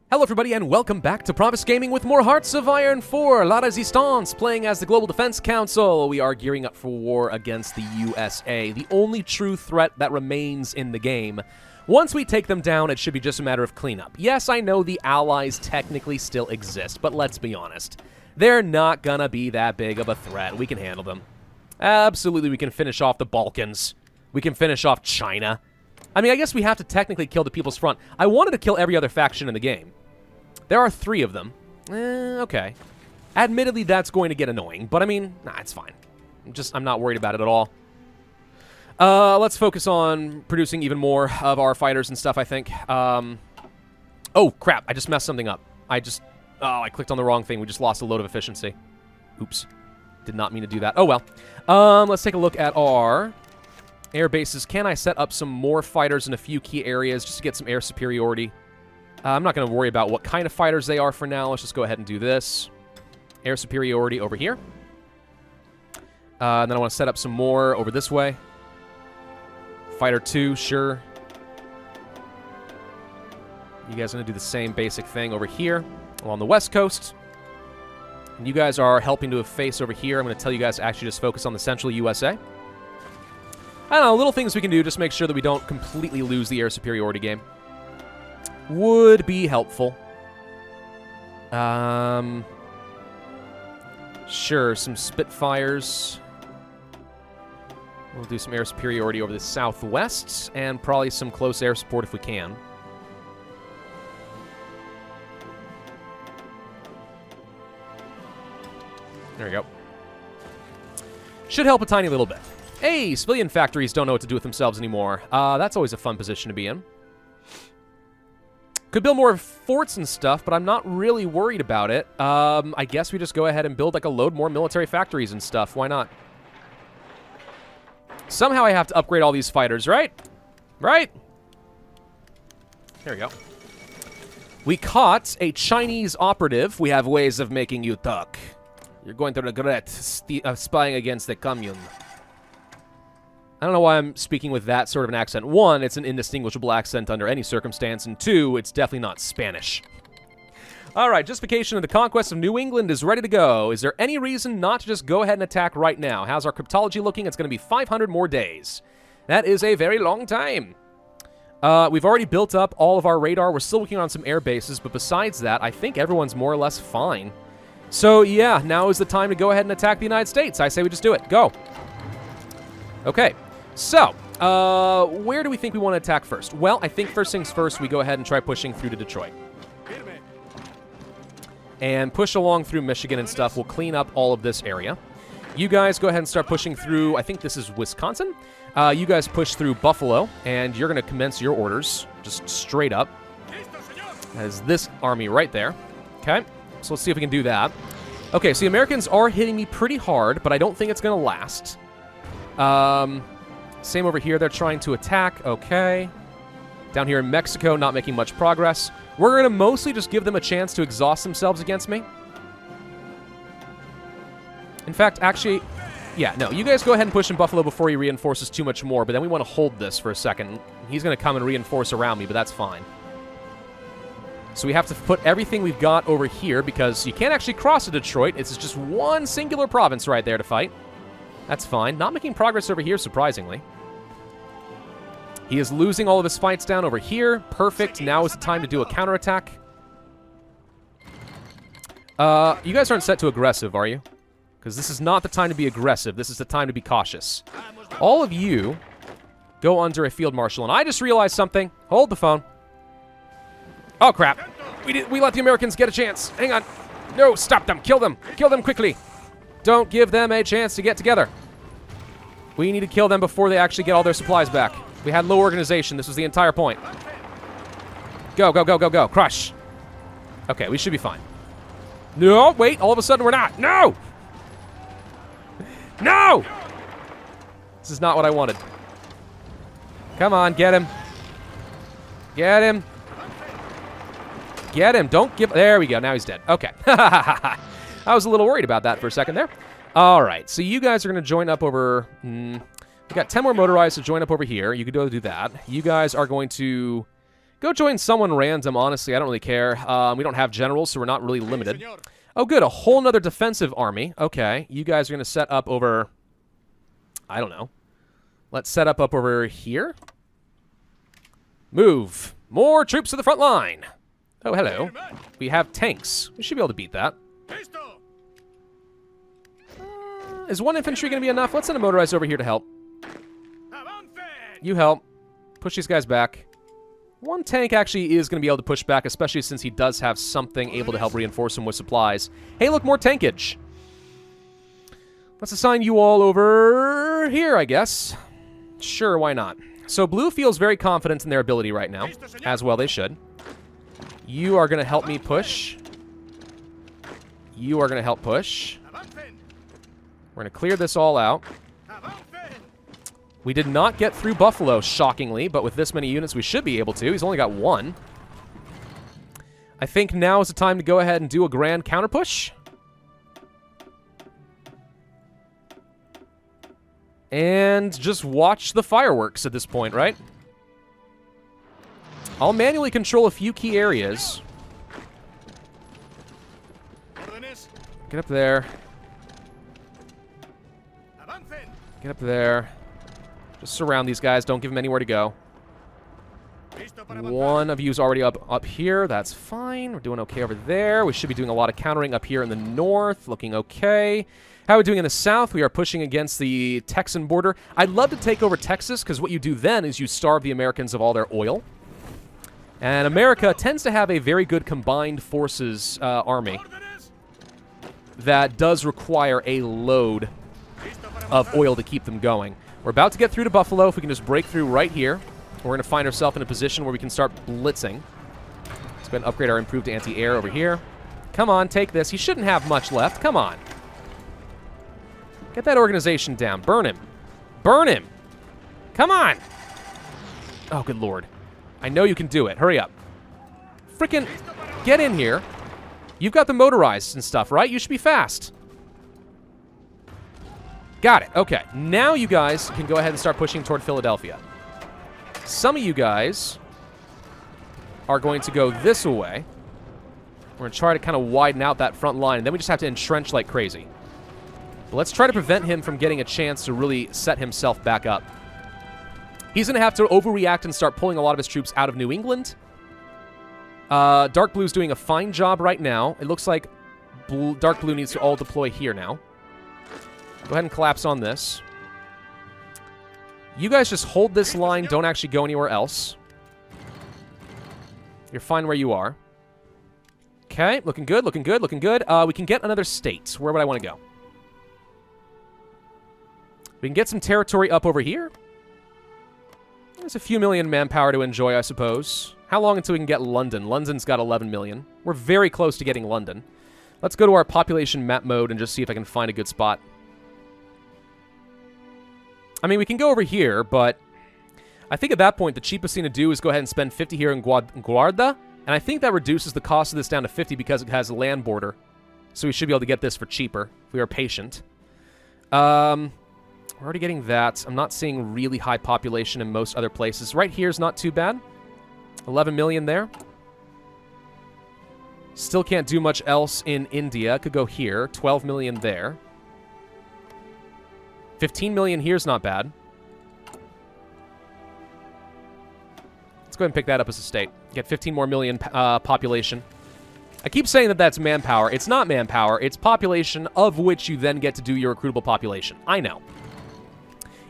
Hello everybody and welcome back to Pravus Gaming with more Hearts of Iron 4, La Résistance, playing as the Global Defense Council. We are gearing up for war against the USA, the only true threat that remains in the game. Once we take them down, it should be just a matter of cleanup. Yes, I know the Allies technically still exist, but let's be honest. They're not gonna be that big of a threat. We can handle them. Absolutely, we can finish off the Balkans. We can finish off China. I mean, I guess we have to technically kill the People's Front. I wanted to kill every other faction in the game. There are 3 of them. Okay. Admittedly, that's going to get annoying, but I mean, nah, it's fine. I'm not worried about it at all. Let's focus on producing even more of our fighters and stuff, I think. Oh, crap. I just messed something up. I clicked on the wrong thing. We just lost a load of efficiency. Oops. Did not mean to do that. Oh, well. Let's take a look at our air bases. Can I set up some more fighters in a few key areas just to get some air superiority? I'm not going to worry about what kind of fighters they are for now. Let's just go ahead and do this. Air superiority over here. And then I want to set up some more over this way. Fighter 2, sure. You guys are going to do the same basic thing over here along the west coast. And you guys are helping to face over here. I'm going to tell you guys to actually just focus on the central USA. I don't know, little things we can do just make sure that we don't completely lose the air superiority game. Would be helpful. Sure, some Spitfires. We'll do some air superiority over the southwest, and probably some close air support if we can. There we go. Should help a tiny little bit. Hey, civilian factories don't know what to do with themselves anymore. That's always a fun position to be in. Could build more forts and stuff, but I'm not really worried about it. I guess we just go ahead and build like a load more military factories and stuff. Why not? Somehow I have to upgrade all these fighters, right? Right? There we go. We caught a Chinese operative. We have ways of making you talk. You're going to regret spying against the commune. I don't know why I'm speaking with that sort of an accent. 1, it's an indistinguishable accent under any circumstance, and 2, it's definitely not Spanish. All right, justification of the conquest of New England is ready to go. Is there any reason not to just go ahead and attack right now? How's our cryptology looking? It's going to be 500 more days. That is a very long time. We've already built up all of our radar. We're still working on some air bases, but besides that, I think everyone's more or less fine. So, yeah, now is the time to go ahead and attack the United States. I say we just do it. Go. Okay. So, where do we think we want to attack first? Well, I think first things first, we go ahead and try pushing through to Detroit. And push along through Michigan and stuff. We'll clean up all of this area. You guys go ahead and start pushing through, I think this is Wisconsin. You guys push through Buffalo, and you're going to commence your orders, just straight up. That is this army right there. Okay, so let's see if we can do that. Okay, so the Americans are hitting me pretty hard, but I don't think it's going to last. Same over here, they're trying to attack. Okay. Down here in Mexico, not making much progress. We're going to mostly just give them a chance to exhaust themselves against me. In fact, actually, yeah, no, you guys go ahead and push in Buffalo before he reinforces too much more, but then we want to hold this for a second. He's going to come and reinforce around me, but that's fine. So we have to put everything we've got over here because you can't actually cross to Detroit. It's just one singular province right there to fight. That's fine. Not making progress over here, surprisingly. He is losing all of his fights down over here. Perfect. Now is the time to do a counterattack. You guys aren't set to aggressive, are you? Because this is not the time to be aggressive. This is the time to be cautious. All of you go under a field marshal. And I just realized something. Hold the phone. Oh, crap. We let the Americans get a chance. Hang on. No, stop them. Kill them. Kill them quickly. Don't give them a chance to get together. We need to kill them before they actually get all their supplies back. We had low organization. This was the entire point. Go, go, go, go, go. Crush. Okay, we should be fine. No, wait. All of a sudden, we're not. No! No! This is not what I wanted. Come on, get him. Get him. Get him. Don't give... There we go. Now he's dead. Okay. I was a little worried about that for a second there. All right. So you guys are going to join up over... We got 10 more motorized to join up over here. You could go do that. You guys are going to Go join someone random, honestly. I don't really care. We don't have generals, so we're not really limited. Oh, good. A whole nother defensive army. Okay. You guys are going to set up over... I don't know. Let's set up over here. Move. More troops to the front line. Oh, hello. We have tanks. We should be able to beat that. Is one infantry going to be enough? Let's send a motorized over here to help. You help. Push these guys back. One tank actually is going to be able to push back, especially since he does have something able to help reinforce him with supplies. Hey, look, more tankage. Let's assign you all over here, I guess. Sure, why not? So blue feels very confident in their ability right now, as well they should. You are going to help me push. You are going to help push. We're going to clear this all out. We did not get through Buffalo, shockingly, but with this many units, we should be able to. He's only got one. I think now is the time to go ahead and do a grand counter push. And just watch the fireworks at this point, right? I'll manually control a few key areas. Get up there. Get up there. Just surround these guys. Don't give them anywhere to go. One of you's already up here. That's fine. We're doing okay over there. We should be doing a lot of countering up here in the north. Looking okay. How are we doing in the south? We are pushing against the Texan border. I'd love to take over Texas, because what you do then is you starve the Americans of all their oil. And America tends to have a very good combined forces army that does require a load of oil to keep them going. We're about to get through to Buffalo. If we can just break through right here, we're going to find ourselves in a position where we can start blitzing. Let's go ahead and upgrade our improved anti-air over here. Come on, take this. He shouldn't have much left. Come on. Get that organization down. Burn him. Burn him. Come on. Oh, good lord. I know you can do it. Hurry up. Frickin' get in here. You've got the motorized and stuff, right? You should be fast. Got it. Okay. Now you guys can go ahead and start pushing toward Philadelphia. Some of you guys are going to go this way. We're going to try to kind of widen out that front line, and then we just have to entrench like crazy. But let's try to prevent him from getting a chance to really set himself back up. He's going to have to overreact and start pulling a lot of his troops out of New England. Dark Blue's doing a fine job right now. It looks like Dark Blue needs to all deploy here now. Go ahead and collapse on this. You guys just hold this line. Don't actually go anywhere else. You're fine where you are. Okay, looking good, looking good, looking good. We can get another state. Where would I want to go? We can get some territory up over here. There's a few million manpower to enjoy, I suppose. How long until we can get London? London's got 11 million. We're very close to getting London. Let's go to our population map mode and just see if I can find a good spot. I mean, we can go over here, but I think at that point, the cheapest thing to do is go ahead and spend 50 here in Guarda, and I think that reduces the cost of this down to 50 because it has a land border. So we should be able to get this for cheaper if we are patient. We're already getting that. I'm not seeing really high population in most other places. Right here is not too bad. 11 million there. Still can't do much else in India. Could go here. 12 million there. 15 million here is not bad. Let's go ahead and pick that up as a state. Get 15 more million population. I keep saying that that's manpower. It's not manpower. It's population of which you then get to do your recruitable population. I know.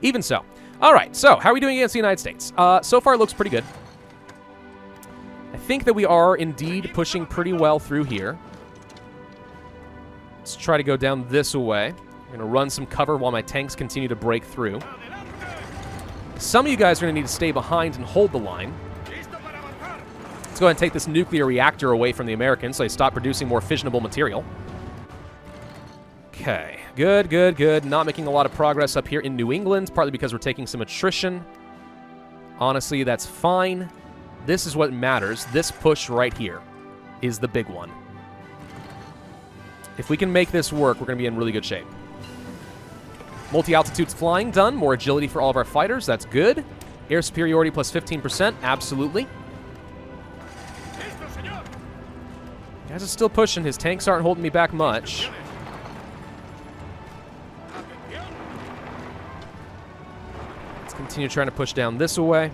Even so. All right, so how are we doing against the United States? So far, it looks pretty good. I think that we are indeed pushing pretty well through here. Let's try to go down this way. I'm going to run some cover while my tanks continue to break through. Some of you guys are going to need to stay behind and hold the line. Let's go ahead and take this nuclear reactor away from the Americans so they stop producing more fissionable material. Okay, good, good, good. Not making a lot of progress up here in New England, partly because we're taking some attrition. Honestly, that's fine. This is what matters. This push right here is the big one. If we can make this work, we're going to be in really good shape. Multi-altitudes flying done. More agility for all of our fighters. That's good. Air superiority plus 15%. Absolutely. Guys are still pushing. His tanks aren't holding me back much. Let's continue trying to push down this way.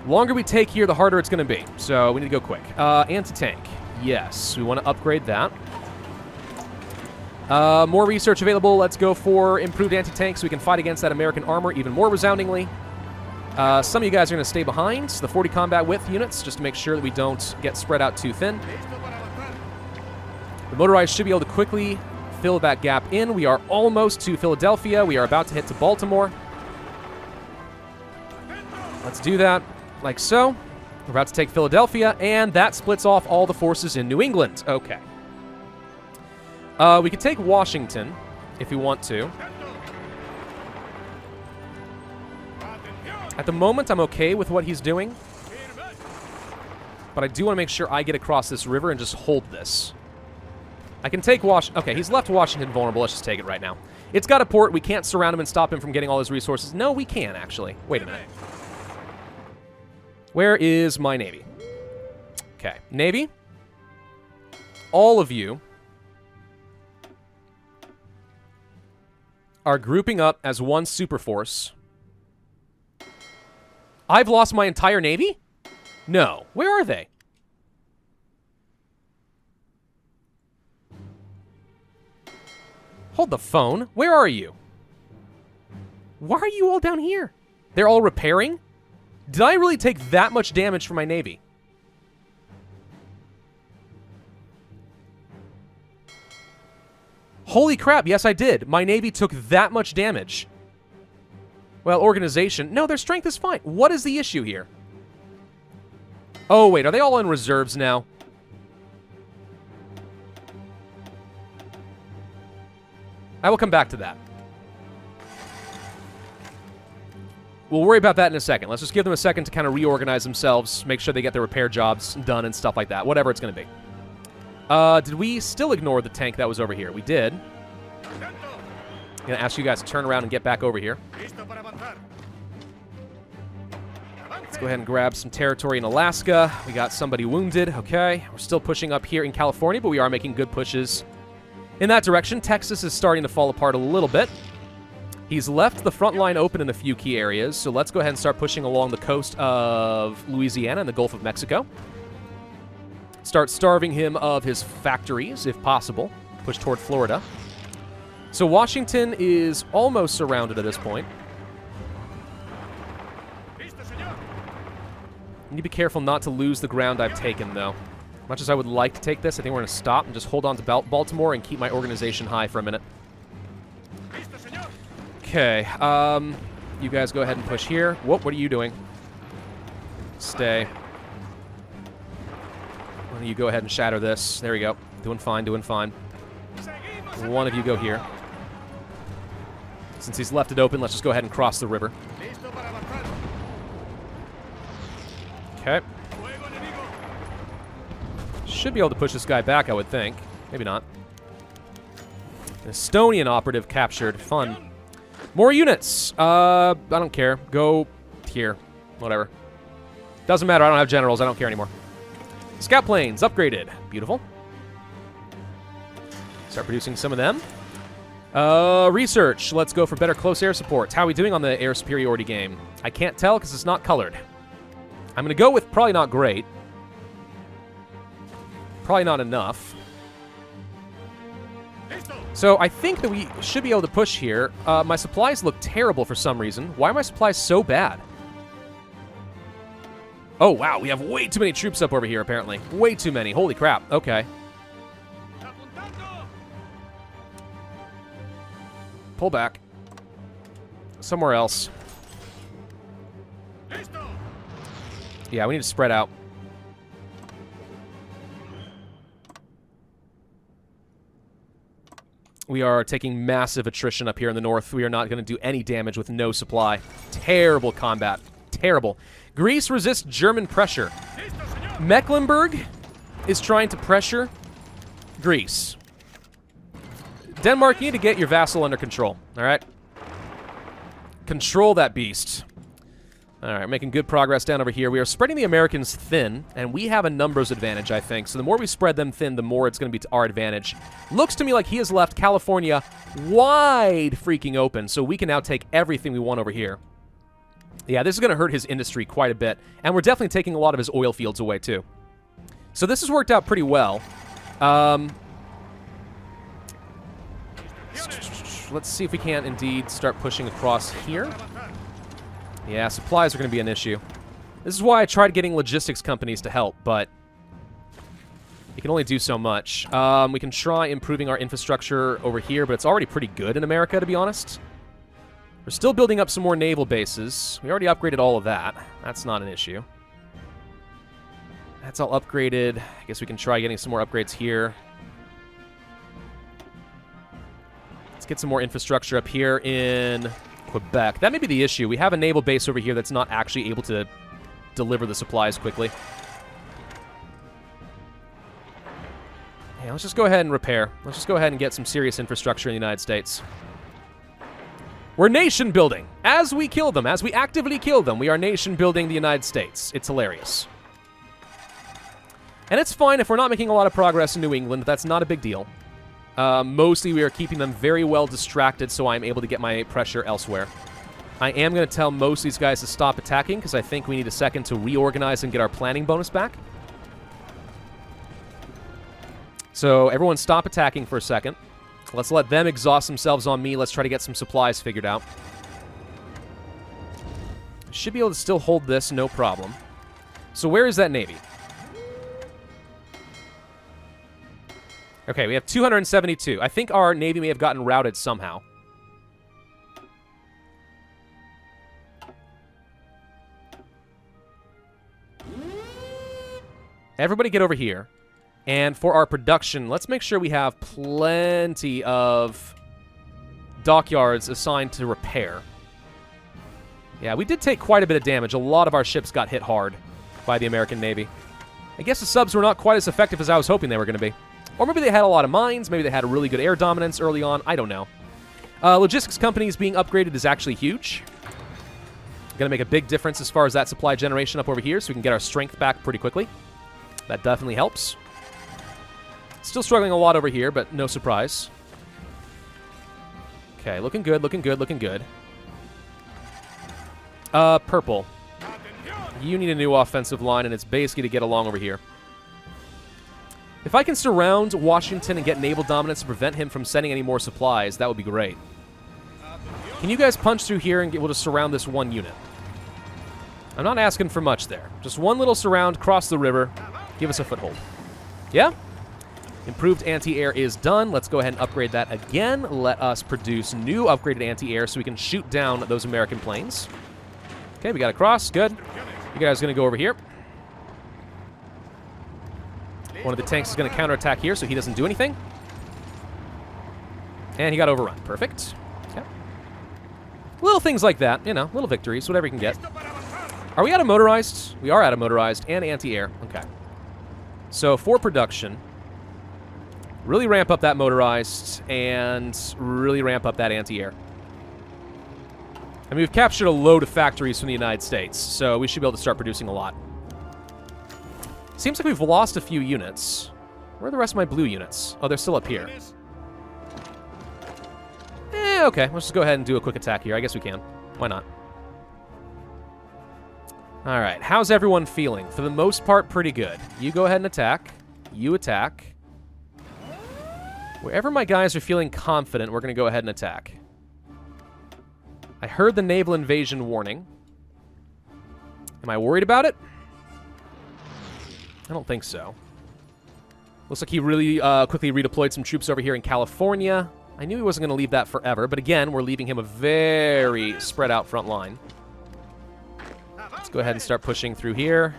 The longer we take here, the harder it's going to be. So we need to go quick. Anti-tank. Yes, we want to upgrade that. More research available. Let's go for improved anti-tank so we can fight against that American armor even more resoundingly. Some of you guys are going to stay behind, the 40 combat width units, just to make sure that we don't get spread out too thin. The motorized should be able to quickly fill that gap in. We are almost to Philadelphia. We are about to hit to Baltimore. Let's do that, like so. We're about to take Philadelphia, and that splits off all the forces in New England. Okay. We could take Washington, if we want to. At the moment, I'm okay with what he's doing. But I do want to make sure I get across this river and just hold this. I can take Washington. Okay, he's left Washington vulnerable. Let's just take it right now. It's got a port. We can't surround him and stop him from getting all his resources. No, we can, actually. Wait a minute. Where is my Navy? Okay, Navy. All of you are grouping up as one superforce. I've lost my entire Navy? No. Where are they? Hold the phone. Where are you? Why are you all down here? They're all repairing? Did I really take that much damage from my Navy? Holy crap, yes I did. My Navy took that much damage. Well, organization. No, their strength is fine. What is the issue here? Oh, wait. Are they all in reserves now? I will come back to that. We'll worry about that in a second. Let's just give them a second to kind of reorganize themselves, make sure they get their repair jobs done and stuff like that. Whatever it's going to be. Did we still ignore the tank that was over here? We did. I'm going to ask you guys to turn around and get back over here. Let's go ahead and grab some territory in Alaska. We got somebody wounded. Okay. We're still pushing up here in California, but we are making good pushes in that direction. Texas is starting to fall apart a little bit. He's left the front line open in a few key areas, so let's go ahead and start pushing along the coast of Louisiana and the Gulf of Mexico. Start starving him of his factories, if possible. Push toward Florida. So Washington is almost surrounded at this point. I need to be careful not to lose the ground I've taken, though. Much as I would like to take this, I think we're going to stop and just hold on to Baltimore and keep my organization high for a minute. Okay, you guys go ahead and push here. Whoop, what are you doing? Stay. Why don't you go ahead and shatter this? There we go. Doing fine, doing fine. One of you go here. Since he's left it open, let's just go ahead and cross the river. Okay. Should be able to push this guy back, I would think. Maybe not. An Estonian operative captured. Fun. More units. I don't care. Go here. Whatever. Doesn't matter. I don't have generals. I don't care anymore. Scout planes upgraded. Beautiful. Start producing some of them. Research. Let's go for better close air supports. How are we doing on the air superiority game? I can't tell because it's not colored. I'm going to go with probably not great. Probably not enough. So I think that we should be able to push here. My supplies look terrible for some reason. Why are my supplies so bad? Oh, wow. We have way too many troops up over here, apparently. Way too many. Holy crap. Okay. Pull back. Somewhere else. Yeah, we need to spread out. We are taking massive attrition up here in the north. We are not going to do any damage with no supply. Terrible combat. Terrible. Greece resists German pressure. Mecklenburg is trying to pressure Greece. Denmark, you need to get your vassal under control, all right? Control that beast. All right, making good progress down over here. We are spreading the Americans thin, and we have a numbers advantage, I think. So the more we spread them thin, the more it's going to be to our advantage. Looks to me like he has left California wide freaking open, so we can now take everything we want over here. Yeah, this is going to hurt his industry quite a bit, and we're definitely taking a lot of his oil fields away, too. So this has worked out pretty well. Let's see if we can indeed start pushing across here. Yeah, supplies are going to be an issue. This is why I tried getting logistics companies to help, but you can only do so much. We can try improving our infrastructure over here, but it's already pretty good in America, to be honest. We're still building up some more naval bases. We already upgraded all of that. That's not an issue. That's all upgraded. I guess we can try getting some more upgrades here. Let's get some more infrastructure up here in Quebec. That may be the issue. We have a naval base over here that's not actually able to deliver the supplies quickly. Yeah, let's just go ahead and repair. Let's just go ahead and get some serious infrastructure in the United States. We're nation building. As we kill them, as we actively kill them, we are nation building the United States. It's hilarious. And it's fine if we're not making a lot of progress in New England. That's not a big deal. Mostly we are keeping them very well distracted so I'm able to get my pressure elsewhere. I am going to tell most of these guys to stop attacking because I think we need a second to reorganize and get our planning bonus back. So everyone stop attacking for a second. Let's let them exhaust themselves on me. Let's try to get some supplies figured out. Should be able to still hold this, no problem. So where is that Navy? Okay, we have 272. I think our Navy may have gotten routed somehow. Everybody get over here. And for our production, let's make sure we have plenty of dockyards assigned to repair. Yeah, we did take quite a bit of damage. A lot of our ships got hit hard by the American Navy. I guess the subs were not quite as effective as I was hoping they were going to be. Or maybe they had a lot of mines. Maybe they had a really good air dominance early on. I don't know. Logistics companies being upgraded is actually huge. Going to make a big difference as far as that supply generation up over here so we can get our strength back pretty quickly. That definitely helps. Still struggling a lot over here, but no surprise. Okay, looking good, looking good, looking good. Purple. You need a new offensive line, and it's basically to get along over here. If I can surround Washington and get naval dominance to prevent him from sending any more supplies, that would be great. Can you guys punch through here and we'll just surround this one unit? I'm not asking for much there. Just one little surround, cross the river, give us a foothold. Yeah? Improved anti-air is done. Let's go ahead and upgrade that again. Let us produce new upgraded anti-air so we can shoot down those American planes. Okay, we got a cross. Good. You guys are going to go over here. One of the tanks is going to counterattack here so he doesn't do anything. And he got overrun. Perfect. Okay. Little things like that, you know, little victories, whatever you can get. Are we out of motorized? We are out of motorized and anti-air. Okay. So for production, really ramp up that motorized and really ramp up that anti-air. I mean, we've captured a load of factories from the United States, so we should be able to start producing a lot. Seems like we've lost a few units. Where are the rest of my blue units? Oh, they're still up here. Okay. Let's just go ahead and do a quick attack here. I guess we can. Why not? All right. How's everyone feeling? For the most part, pretty good. You go ahead and attack. You attack. Wherever my guys are feeling confident, we're going to go ahead and attack. I heard the naval invasion warning. Am I worried about it? I don't think so. Looks like he really quickly redeployed some troops over here in California. I knew he wasn't going to leave that forever, but again, we're leaving him a very spread out front line. Let's go ahead and start pushing through here.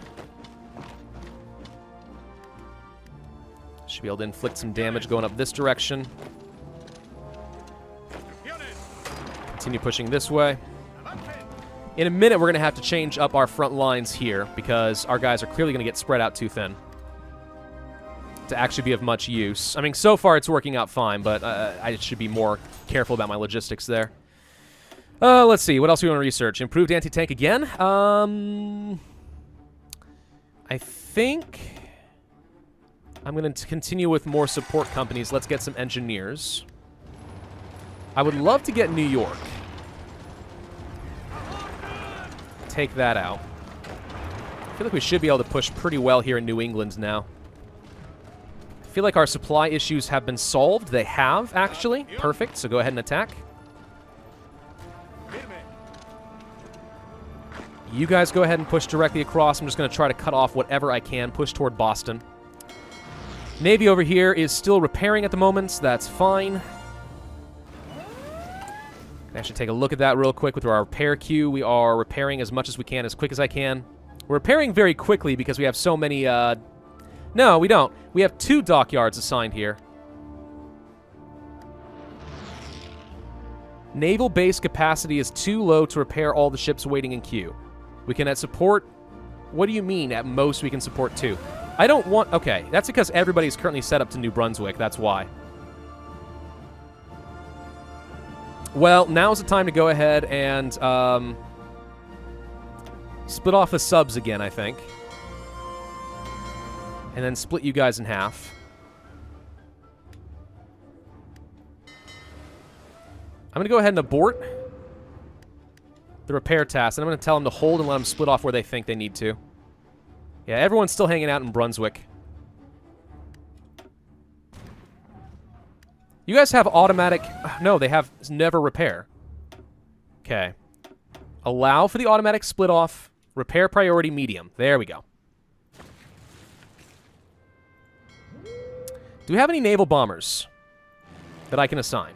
Should be able to inflict some damage going up this direction. Continue pushing this way. In a minute, we're going to have to change up our front lines here because our guys are clearly going to get spread out too thin to actually be of much use. I mean, so far it's working out fine, but I should be more careful about my logistics there. Let's see. What else do we want to research? Improved anti-tank again? I think I'm going to continue with more support companies. Let's get some engineers. I would love to get New York. Take that out. I feel like we should be able to push pretty well here in New England now. I feel like our supply issues have been solved. They have, actually. Perfect. So go ahead and attack. You guys go ahead and push directly across. I'm just going to try to cut off whatever I can. Push toward Boston. Navy over here is still repairing at the moment. So that's fine. I actually take a look at that real quick with our repair queue. We are repairing as much as we can, as quick as I can. We're repairing very quickly because we have so many, No, we don't. We have 2 dockyards assigned here. Naval base capacity is too low to repair all the ships waiting in queue. We can support... What do you mean, at most we can support 2? I don't want... Okay, that's because everybody's currently set up to New Brunswick. That's why. Well, now's the time to go ahead and split off the subs again, I think. And then split you guys in half. I'm going to go ahead and abort the repair task, and I'm going to tell them to hold and let them split off where they think they need to. Yeah, everyone's still hanging out in Brunswick. You guys have automatic... No, they have never repair. Okay. Allow for the automatic split off. Repair priority medium. There we go. Do we have any naval bombers that I can assign?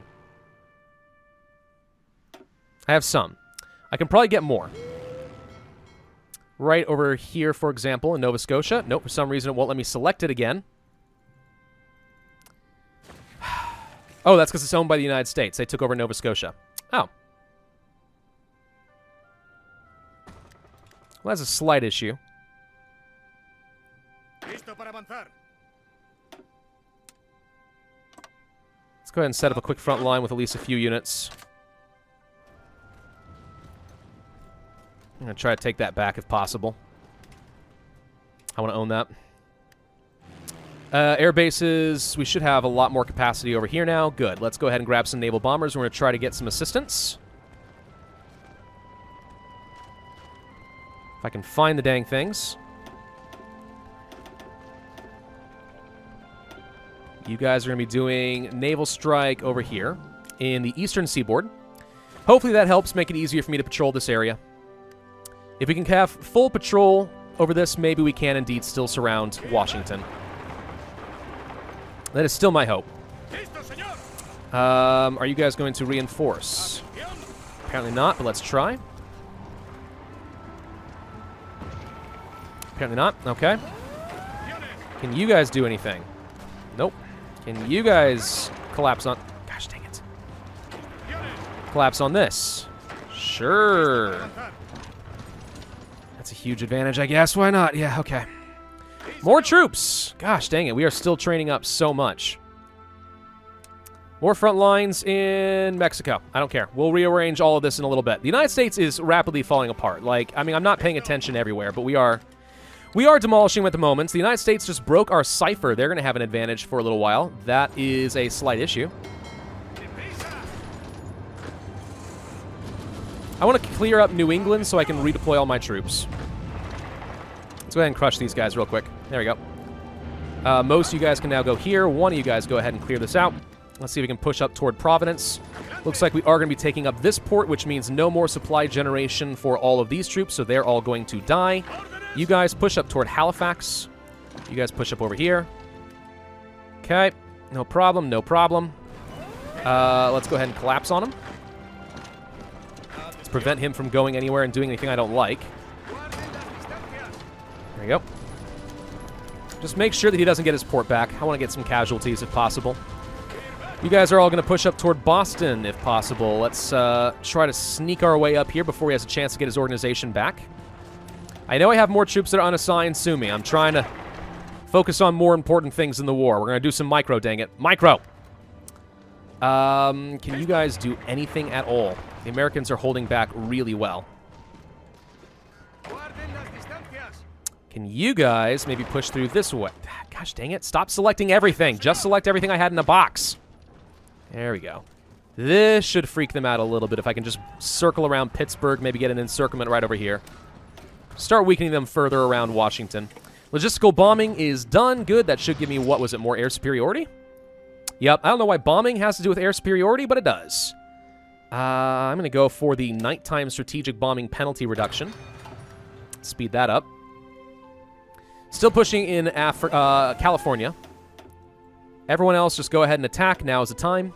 I have some. I can probably get more. Right over here, for example, in Nova Scotia. Nope, for some reason it won't let me select it again. Oh, that's because it's owned by the United States. They took over Nova Scotia. Oh. Well, that's a slight issue. Let's go ahead and set up a quick front line with at least a few units. I'm going to try to take that back if possible. I want to own that. Air bases, we should have a lot more capacity over here now. Good. Let's go ahead and grab some naval bombers. We're going to try to get some assistance. If I can find the dang things. You guys are going to be doing naval strike over here in the eastern seaboard. Hopefully that helps make it easier for me to patrol this area. If we can have full patrol over this, maybe we can indeed still surround Washington. That is still my hope. Are you guys going to reinforce? Apparently not, but let's try. Apparently not. Okay. Can you guys do anything? Nope. Can you guys collapse on... Gosh, dang it. Collapse on this. Sure. That's a huge advantage, I guess. Why not? Yeah, okay. More troops! Gosh, dang it. We are still training up so much. More front lines in Mexico. I don't care. We'll rearrange all of this in a little bit. The United States is rapidly falling apart. Like, I mean, I'm not paying attention everywhere, but we are demolishing them at the moment. The United States just broke our cipher. They're going to have an advantage for a little while. That is a slight issue. I want to clear up New England so I can redeploy all my troops. Let's go ahead and crush these guys real quick. There we go. Most of you guys can now go here. One of you guys go ahead and clear this out. Let's see if we can push up toward Providence. Looks like we are going to be taking up this port, which means no more supply generation for all of these troops, so they're all going to die. You guys push up toward Halifax. You guys push up over here. Okay. No problem, no problem. Let's go ahead and collapse on him. Let's prevent him from going anywhere and doing anything I don't like. There you go. Just make sure that he doesn't get his port back. I want to get some casualties if possible. You guys are all going to push up toward Boston if possible. Let's try to sneak our way up here before he has a chance to get his organization back. I know I have more troops that are unassigned. Sue me. I'm trying to focus on more important things in the war. We're going to do some micro, dang it. Micro! Can you guys do anything at all? The Americans are holding back really well. Can you guys maybe push through this way? Gosh dang it. Stop selecting everything. Just select everything I had in a box. There we go. This should freak them out a little bit if I can just circle around Pittsburgh, maybe get an encirclement right over here. Start weakening them further around Washington. Logistical bombing is done. Good. That should give me, what was it, more air superiority? Yep. I don't know why bombing has to do with air superiority, but it does. I'm going to go for the nighttime strategic bombing penalty reduction. Speed that up. Still pushing in California. Everyone else, just go ahead and attack. Now is the time.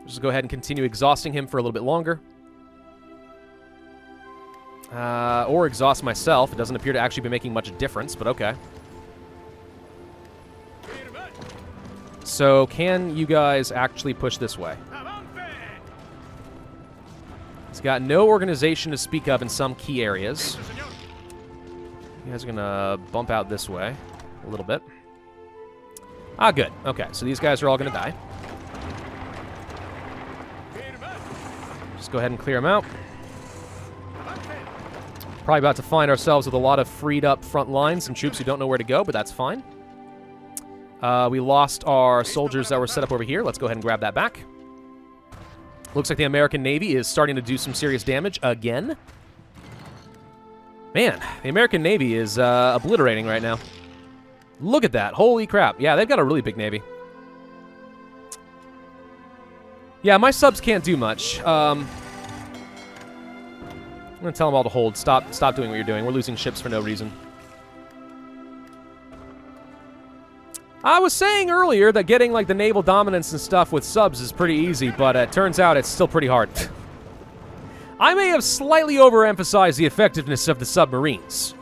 Just go ahead and continue exhausting him for a little bit longer. Or exhaust myself. It doesn't appear to actually be making much difference, but okay. So, can you guys actually push this way? It's got no organization to speak of in some key areas. You guys are going to bump out this way a little bit. Ah, good. Okay, so these guys are all going to die. Just go ahead and clear them out. Probably about to find ourselves with a lot of freed up front lines, some troops who don't know where to go, but that's fine. We lost our soldiers that were set up over here. Let's go ahead and grab that back. Looks like the American Navy is starting to do some serious damage again. Man, the American Navy is obliterating right now. Look at that. Holy crap. Yeah, they've got a really big Navy. Yeah, my subs can't do much. I'm going to tell them all to hold. Stop doing what you're doing. We're losing ships for no reason. I was saying earlier that getting like the naval dominance and stuff with subs is pretty easy, but it turns out it's still pretty hard. I may have slightly overemphasized the effectiveness of the submarines.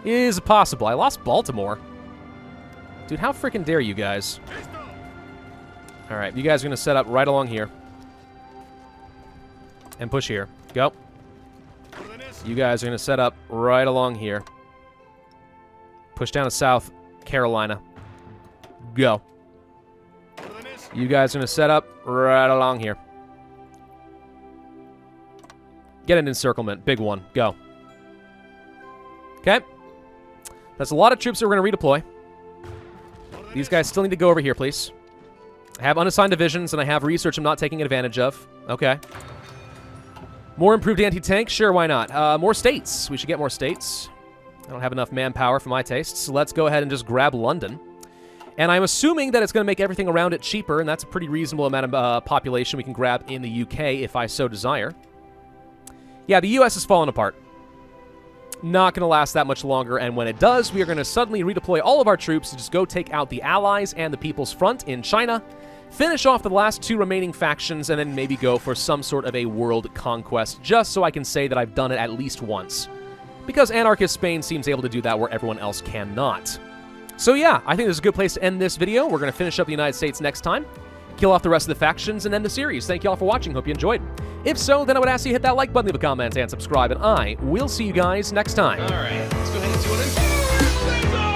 It is possible. I lost Baltimore. Dude, how freaking dare you guys? Alright, you guys are going to set up right along here. And push here. Go. You guys are going to set up right along here. Push down to South Carolina. Go. You guys are going to set up right along here. Get an encirclement. Big one. Go. Okay. That's a lot of troops that we're going to redeploy. These guys still need to go over here, please. I have unassigned divisions, and I have research I'm not taking advantage of. Okay. More improved anti-tank? Sure, why not? More states. We should get more states. I don't have enough manpower for my tastes, so let's go ahead and just grab London. And I'm assuming that it's going to make everything around it cheaper, and that's a pretty reasonable amount of population we can grab in the UK if I so desire. Yeah, the US is falling apart. Not going to last that much longer, and when it does, we are going to suddenly redeploy all of our troops to just go take out the Allies and the People's Front in China, finish off the last two remaining factions, and then maybe go for some sort of a world conquest, just so I can say that I've done it at least once. Because Anarchist Spain seems able to do that where everyone else cannot. So yeah, I think this is a good place to end this video. We're going to finish up the United States next time, kill off the rest of the factions, and end the series. Thank you all for watching. Hope you enjoyed. If so, then I would ask you to hit that like button, leave a comment, and subscribe, and I will see you guys next time. All right, let's go ahead and see what it is.